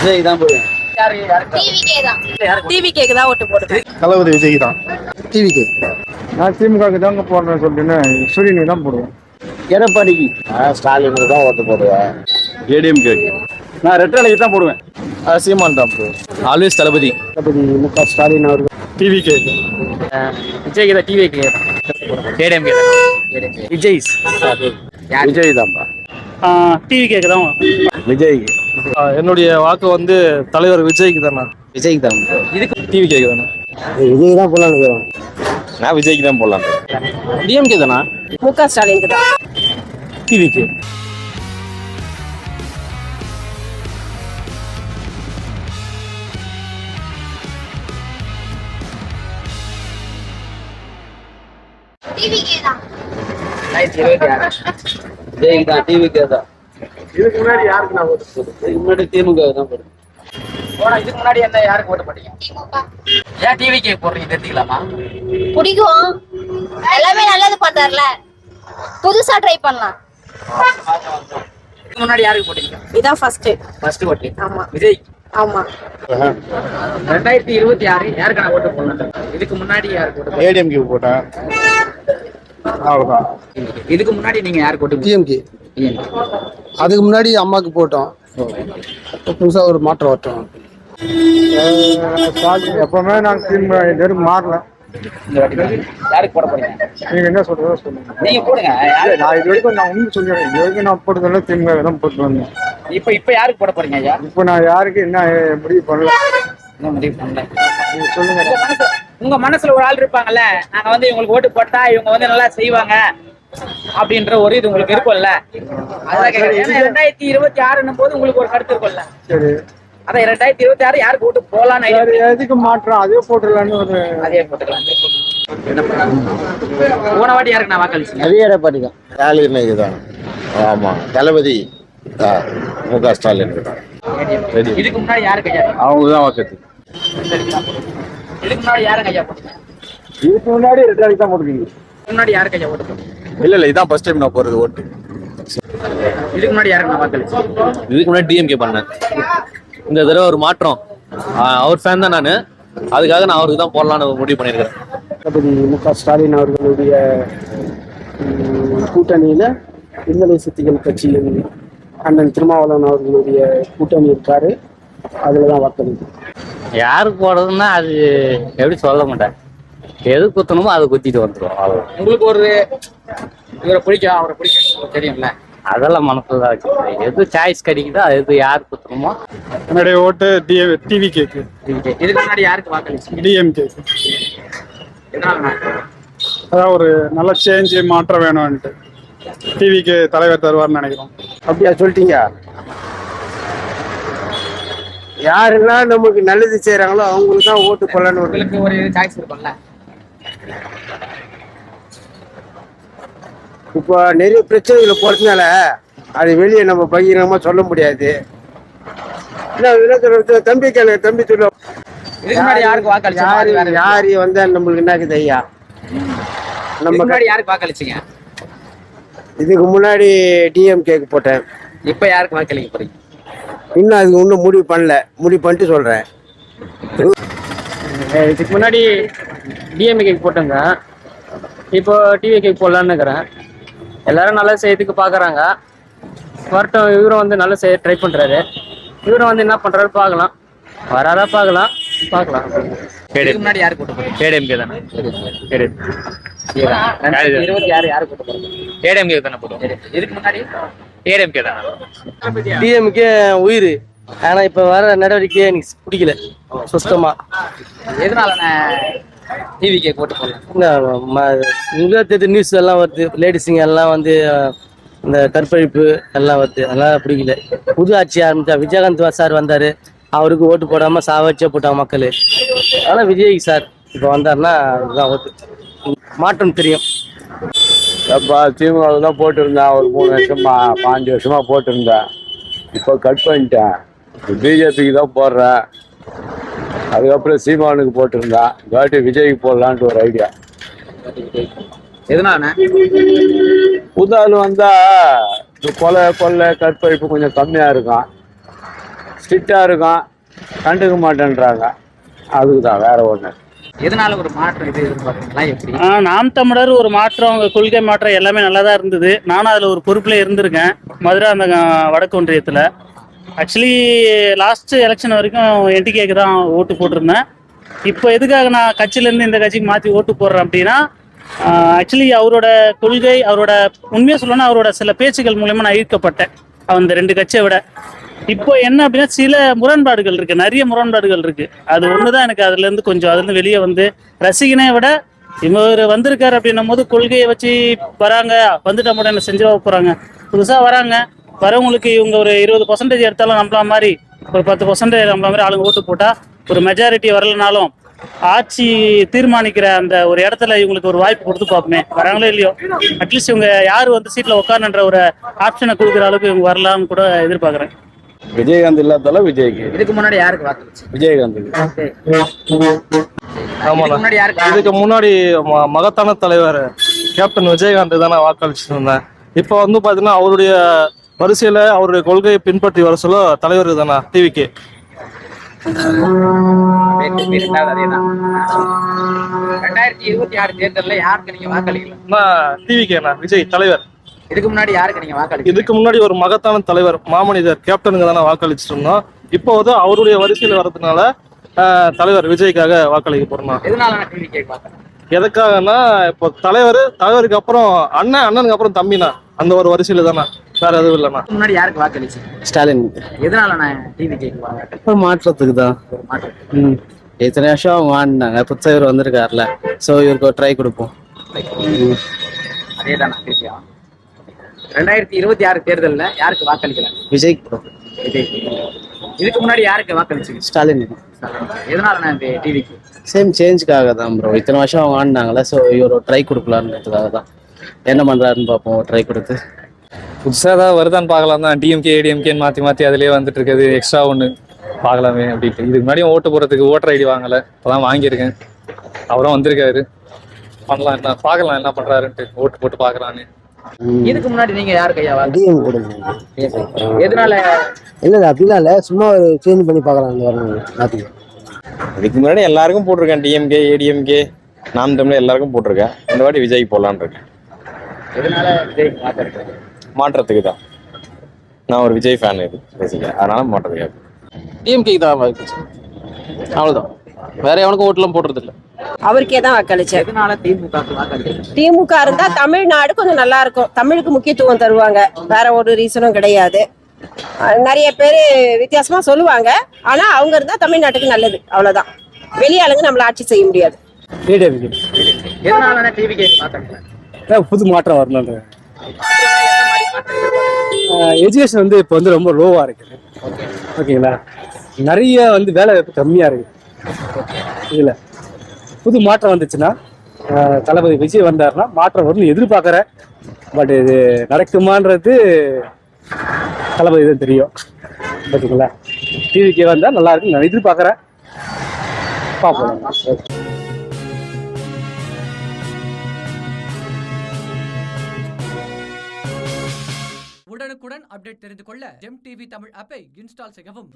விஜய் தான் போடுவேன். டிவிகேக்கு தான் ஓட்டு போடுவேன். தளபதி விஜய் தான். டிவிக்கு. நான் திமுகவுக்கு தாங்க போடுறேன்னு சொல்லிட்டுன்னு சூரியனுக்கு தான் போடுவேன். எடப்பாடிக்கு. ஸ்டாலினுக்கு தான் ஓட்டு போடுவேன். ஏடிஎம்கே. நான் ரெட்டலைக்கு தான் போடுவேன். சீமான் தான் போடுவேன். ஆல்வேஸ் தளபதி. தளபதி மு.க. ஸ்டாலின் அவர்கள். டிவிகே. விஜய்க்கு தான் டிவிக்கு. ஏடிஎம்கே தான். விஜய். விஜய் தான்ப்பா. டிவிகேக்கு தான். விஜய்க்கு. என்னுடைய வாக்கு வந்து தலைவர் விஜய்க்கு தானே. விஜய்க்கு தான். இதுக்கு டிவிகேக்கு தானே. விஜய் தான் போடலான்னு. நான் விஜய்க்கு தான் போடலாம். டிஎம்கே தானா. மு.க. ஸ்டாலினுக்கு தான். டிவிகே. டிவிகே தான். விஜய்க்கு தான். டிவிகே தான். இதுக்கு முன்னாடி யாருக்கு நான் ஓட்டு போடுவேன்? இதுக்கு முன்னாடி திமுக தான் போடுவேன். இதுக்கு முன்னாடி என்ன யாருக்கு ஓட்டு போட்டீங்க? ஏன் டிவிக்கு போடுறீங்க தெரிஞ்சுக்கலாமா? பிடிக்கும். எல்லாமே நல்லது பண்றாருல, புதுசா ட்ரை பண்ணலாம். இதுக்கு முன்னாடி யாருக்கு போட்டீங்க? இதான் ஃபர்ஸ்ட் ஓட்டு. ஆமா. விஜய். ஆமா. 2026 யாருக்கு நான் ஓட்டு போடலாம்? இதுக்கு முன்னாடி யாருக்கு ஓட்டு போட்டீங்க? ஏடிஎம்கே போட்டேன். அவ்வளோதான். இதுக்கு முன்னாடி நீங்க யாருக்கு ஓட்டு போட்டீங்க? டிஎம்கே. அதுக்கு முன்னாடி அம்மாவுக்கு போட்டோம். புதுசா ஒரு மாற்றம் வரட்டும். ஸ்டாலின் எப்பவுமே நாங்கள் திமுக இது மாறல. யாருக்கு போட போறீங்க? நீங்க என்ன சொல்றதோ சொல்லுங்க. நீங்க போடுங்க. நான் இது வரைக்கும் நான் ஒன்றும் சொல்லிடுறேன். இது வரைக்கும் நான் போட்டதில்ல, திமுக தான் போட்டு வந்தேன். இப்ப யாருக்கு போட போறீங்க ஐயா? இப்போ நான் யாருக்கு என்ன முடிவு பண்ணல. இன்னும் முடிவு பண்ணல. நீங்க சொல்லுங்க. உங்க மனசுல ஒரு ஆள் இருப்பாங்கல்ல, நாங்க வந்து இவங்களுக்கு ஓட்டு போட்டா இவங்க வந்து நல்லா செய்வாங்க அப்படின்ற ஒரு இது உங்களுக்கு இருக்கும்ல. அதான் கேக்குறேன். ஏன்னா 2026 போது உங்களுக்கு ஒரு கருத்து இருக்கும்ல. சரி. அதான் 2026 யாருக்கு ஓட்டு போலான்னு எதுக்கு மாற்றம் அதே போட்டுடலான்னு ஒரு அதே போட்டுக்கலாம். போன வாட்டி யாருக்கு நான் வாக்களிச்சீங்க? அதே எடப்பாடி தான். ஸ்டாலினுக்கு தான். ஆமா, தளபதி மு.க. ஸ்டாலினுக்கு தான். இதுக்கு முன்னாடி யாருக்கு ஐயா? அவங்க தான் வாக்கு. இதுக்கு முன்னாடி யாருக்கு ஐயா போட்டீங்க? இதுக்கு முன்னாடி ரெட்டாலிக்கு தான் போட்டுருக்கீங்க. இதுக்கு முன்னாடி யாருக்கு ஐயா ஓட்டு போட்டீங்க? இல்ல இதான் ஃபர்ஸ்ட் டைம் நான் போறது ஓட்டு. இதுக்கு முன்னாடி யாருக்கு நான் வாக்களிச்சேன்? இதுக்கு முன்னாடி டிஎம்கே பண்ணேன். இந்த தடவை ஒரு மாற்றம். அவர் ஃபேன் தான் நான். அதுக்காக நான் அவருக்கு தான் போடலான்னு முடிவு பண்ணியிருக்கிறேன். தளபதி மு.க. ஸ்டாலின் அவர்களுடைய கூட்டணியில விடுதலை சிறுத்தைகள் கட்சியின் அண்ணன் திருமாவளவன் அவர்களுடைய கூட்டணி இருக்காரு. அதுலதான் வாக்களிக்கும். யாருக்கு போடுறதுன்னா அது எப்படி சொல்ல மாட்டேன். எது குத்தணுமோ அதை குத்திட்டு வந்துடும். உங்களுக்கு ஒரு இவரை பிடிக்கும் அவரை பிடிக்கும் தெரியும்ல. அதெல்லாம் மனசுல தான் வச்சுருக்கேன். எது சாய்ஸ் கிடைக்குதோ அது யார் குத்தணுமோ. என்னுடைய ஓட்டு டிவிகேக்கு. இதுக்கு முன்னாடி யாருக்கு வாக்களிச்சீங்க? டிஎம்கே. எதனால? அதான் ஒரு நல்ல சேஞ்ச் மாற்றம் வேணும்ன்ட்டு டிவிக்கு தலைவர் தருவார்னு நினைக்கிறோம். அப்படியா சொல்லிட்டீங்க? யாரெல்லாம் நமக்கு நல்லது செய்யறாங்களோ அவங்களுக்கு தான் ஓட்டு போடலான்னு ஒரு உங்களுக்கு ஒரு சாய்ஸ் இருக்கும்ல. இப்போ நிறைய பிரச்சனைகளை போறதுனால அது வெளியே நம்ம பகிரங்கமா சொல்ல முடியாது. தம்பி கேளு, தம்பி சொல்ல. இதுக்கு முன்னாடி யாருக்கு வாக்களிச்சீங்க? யாரு வந்தா நம்மளுக்கு என்னாக்குது ஐயா? நம்ம முன்னாடி யாருக்கு வாக்களிச்சீங்க? இதுக்கு முன்னாடி டிஎம்கேக்கு போட்டேன். இப்ப யாருக்கு வாக்களிக்க போறீங்க? இன்னும் அதுக்கு ஒன்றும் முடிவு பண்ணல. முடிவு பண்ணிட்டு சொல்றேன். இதுக்கு முன்னாடி டிஎம்கேக்கு போட்டேங்க. இப்போ டிவிகேக்கு போடலான்னு இருக்கிறேன். எல்லாரும் நல்லா செய்யறதுக்கு பார்க்குறாங்க. வரட்டும். இவரும் வந்து நல்லா செய்ய ட்ரை பண்ணுறாரு. இவரும் வந்து என்ன பண்ணுறாரு பார்க்கலாம். வராதா பார்க்கலாம். இதுக்கு முன்னாடி யாருக்கு ஓட்டு போறீங்க? ஏடிஎம்கே தானே. 2026 யாருக்கு ஓட்டு போறீங்க? ஏடிஎம்கே தானே போடுவோம். இதுக்கு முன்னாடி ஏடிஎம்கே தானே. டிஎம்கே உயிர். ஆனா இப்ப வர நடவடிக்கையே எனக்கு பிடிக்கல சுத்தமா. எதனால டிவிக்கு ஓட்டு போடலாம்? நியூஸ் எல்லாம் வருது. லேடிஸுங்க எல்லாம் வந்து இந்த கற்பழிப்பு எல்லாம் வருது. அதெல்லாம் பிடிக்கல. புது ஆட்சி ஆரம்பிச்சா விஜயகாந்த் சார் வந்தாரு. அவருக்கு ஓட்டு போடாம சாவச்சே போட்டாங்க மக்கள். ஆனா விஜய் சார் இப்போ வந்தாருன்னா அதுதான் ஓட்டு மாற்றம் தெரியும். அப்பா திமுக தான் போட்டிருந்தேன். ஒரு 3 வருஷமா 5 வருஷமா போட்டிருந்தேன். இப்போ கட் பண்ணிட்டேன். பிஜேபிக்கு தான் போடுறேன். அதுக்கப்புறம் சீமானுக்கு போட்டிருந்தேன். காட்டி விஜய்க்கு போடலான்ட்டு ஒரு ஐடியா. எதனால? புது ஆள் வந்தா கொலை கற்பழிப்பு கொஞ்சம் கம்மியா இருக்கும். ஸ்ட்ரிக்டா இருக்கும், கண்டுக்க மாட்டேன்றாங்க. அதுக்கு தான், வேற ஒண்ணு. எதனால ஒரு மாற்றம் இது எதிர்பார்க்குறீங்களா எப்படி? நாம் தமிழர் ஒரு மாற்றம், அவங்க கொள்கை மாற்றம் எல்லாமே நல்லா தான் இருந்தது. நானும் அதில் ஒரு பொறுப்பில் இருந்திருக்கேன், மதுரை அந்த வடக்கு ஒன்றியத்தில். ஆக்சுவலி லாஸ்ட் எலெக்ஷன் வரைக்கும் என்டிகேக்கு தான் ஓட்டு போட்டிருந்தேன். இப்போ எதுக்காக நான் கட்சியிலேருந்து இந்த கட்சிக்கு மாற்றி ஓட்டு போடுறேன் அப்படின்னா, ஆக்சுவலி அவரோட கொள்கை, அவரோட உண்மையாக சொல்லணும்னா அவரோட சில பேச்சுக்கள் மூலயமா நான் ஈர்க்கப்பட்டேன் அந்த 2 கட்சியை விட. இப்போ என்ன அப்படின்னா சில முரண்பாடுகள் இருக்குது, நிறைய முரண்பாடுகள் இருக்குது. அது ஒன்று தான் எனக்கு அதுலேருந்து கொஞ்சம் அதுலேருந்து வெளியே வந்து ரசிகனை விட இவர் வந்திருக்காரு அப்படின்னும் போது கொள்கையை வச்சு வராங்க, வந்துட்ட மட்டும் என்ன செஞ்சு போகிறாங்க, புதுசாக வராங்க, வரவங்களுக்கு இவங்க ஒரு 20% எடுத்தாலும் நம்மள மாதிரி ஒரு 10% நம்மள மாதிரி ஆளுங்க ஓட்டு போட்டால் ஒரு மெஜாரிட்டி வரலனாலும் ஆட்சி தீர்மானிக்கிற அந்த ஒரு இடத்துல இவங்களுக்கு ஒரு வாய்ப்பு கொடுத்து பார்ப்போமே, வராங்களோ இல்லையோ அட்லீஸ்ட் இவங்க யார் வந்து சீட்டில் உட்காருன்ற ஒரு ஆப்ஷனை கொடுக்குற அளவுக்கு இவங்க வரலாம்னு கூட எதிர்பார்க்குறேன். விஜயகாந்த் இல்லாதால விஜய்க்கு. இதுக்கு முன்னாடி யாருக்கு வாக்களிச்சு? விஜயகாந்த். முன்னாடி யாருக்கு? இதுக்கு முன்னாடி மகத்தான தலைவர் கேப்டன் விஜயகாந்த் தானே வாக்களிச்சுட்டு இருந்தேன். இப்போ வந்து பாத்தீங்கன்னா அவருடைய வரிசையில அவருடைய கொள்கையை பின்பற்றி வர சொல்ல தலைவர் தானே டிவிக்கு. அதேதான். 2026 தேர்தலில் யாருக்கு நீங்க வாக்களிக்கல? டிவிக்கு விஜய் தலைவர். இதுக்கு முன்னாடி யாருக்கு நீங்க வாக்களிக்கல? இதுக்கு முன்னாடி ஒரு மகத்தான தலைவர் மாமனிதர் கேப்டனுக்கு தானே வாக்களிச்சுட்டு இருந்தோம். இப்போ வந்து அவருடைய வரிசையில் வர்றதுனால தலைவர் விஜய்க்காக வாக்களிக்க போறோம். எதனால டிவி கேக் பார்க்கறேன்? எதுக்காகனா இப்போ தலைவருக்கு அப்புறம் அண்ணனுக்கு அப்புறம் தம்பினா அந்த ஒரு வரிசையில தானே, வேற எதுவும் இல்லைண்ணா. முன்னாடி யாருக்கு வாக்களிச்சு? ஸ்டாலின். எதனால நான் டிவி கேக் வாங்க? ஒரு மாற்றத்துக்கு தான். இத்தனை வருஷம் அவங்க ஆடினாங்க, புதுசாக இவர் வந்திருக்காருல, ஸோ இவருக்கு ஒரு ட்ரை கொடுப்போம். அதே தான். 2026 தேர்தலில் யாருக்கு வாக்களிக்கலாம்? விஜய். விஜய். இதுக்கு முன்னாடி யாருக்கு வாக்களிச்சு? ஸ்டாலின். எதனால நான் இந்த டிவிக்கு? சேம் சேஞ்சுக்காக தான் ப்ரோ. இத்தனை வருஷம் அவங்க ஆடினாங்களே, ஸோ இவர் ஒரு ட்ரை கொடுக்கலான்றதுக்காக தான். என்ன பண்ணுறாருன்னு பார்ப்போம், ட்ரை கொடுத்து. புதுசாக ஏதாவது வருதான்னு பார்க்கலாம் தான். டிஎம்கே ஏடிஎம்கேன்னு மாற்றி அதிலே வந்துட்டு இருக்குது. எக்ஸ்ட்ரா ஒன்று பார்க்கலாமே அப்படின்ட்டு. இதுக்கு முன்னாடியும் ஓட்டு போடுறதுக்கு ஓட்டர் ஐடி வாங்கலை, இப்போதான் வாங்கியிருக்கேன். அவரும் வந்திருக்காரு, பண்ணலாம், என்ன பார்க்கலாம் என்ன பண்ணுறாருன்ட்டு, ஓட்டு போட்டு பார்க்கலான்னு. இதுக்கு முன்னாடி நீங்க யாரு கையா? டிஎம் கொடுங்க. எதனால? இல்லை அப்படிலாம் இல்லை, சும்மா ஒரு சேஞ்ச் பண்ணி பார்க்கலாம். இதுக்கு முன்னாடி எல்லாருக்கும் போட்டிருக்கேன், டிஎம்கே ஏடிஎம்கே நாம் தமிழ் எல்லாருக்கும் போட்டிருக்கேன். இந்த வாட்டி விஜய் போடலான்னு இருக்கேன். எதனால விஜய் மாற்றத்துக்கு தான். நான் ஒரு விஜய் ஃபேன், இது பேசிக்க, அதனால மாற்றத்துக்கு. டிஎம்கே தான் அவ்வளோதான், வேற எவனுக்கும் ஓட்டுலாம் போடுறது இல்லை. அவருக்கே தான் வாக்களிச்சேன். எதனால திமுக வாக்களிச்சேன்? திமுக இருந்தா தமிழ்நாடு கொஞ்சம் நல்லா இருக்கும், தமிழுக்கு முக்கியத்துவம் தருவாங்க, வேற ஒரு ரீசனும் கிடையாது. நிறைய பேர் வித்தியாசமா சொல்லுவாங்க, ஆனா அவங்க இருந்தா தமிழ்நாட்டுக்கு நல்லது, அவ்வளவுதான். வெளியாளுங்க நம்மள ஆட்சி செய்ய முடியாது. எதனால டிவி கேக் வாக்களிச்சேன்? புது மாற்றம் வரணுன்ற எஜுகேஷன் வந்து இப்போ வந்து ரொம்ப லோவா இருக்குது. ஓகேங்களா, நிறைய வந்து வேலை வாய்ப்பு கம்மியா இருக்கு. இதுல புது மாற்றம் வந்துச்சுன்னா, தளபதி விஜய் வந்தாருன்னா மாற்றம் வரும்னு எதிர்பார்க்குறேன். பட் இது நடக்குமான்றது தளபதி தான் தெரியும். ஓகேங்களா, டிவிக்கே வந்தால் நல்லா இருக்குன்னு நான் எதிர்பார்க்குறேன். பார்ப்போம். உடனுக்குடன் அப்டேட் தெரிந்து கொள்ள ஜெம் டிவி தமிழ் ஆப்பை இன்ஸ்டால் செய்யவும்.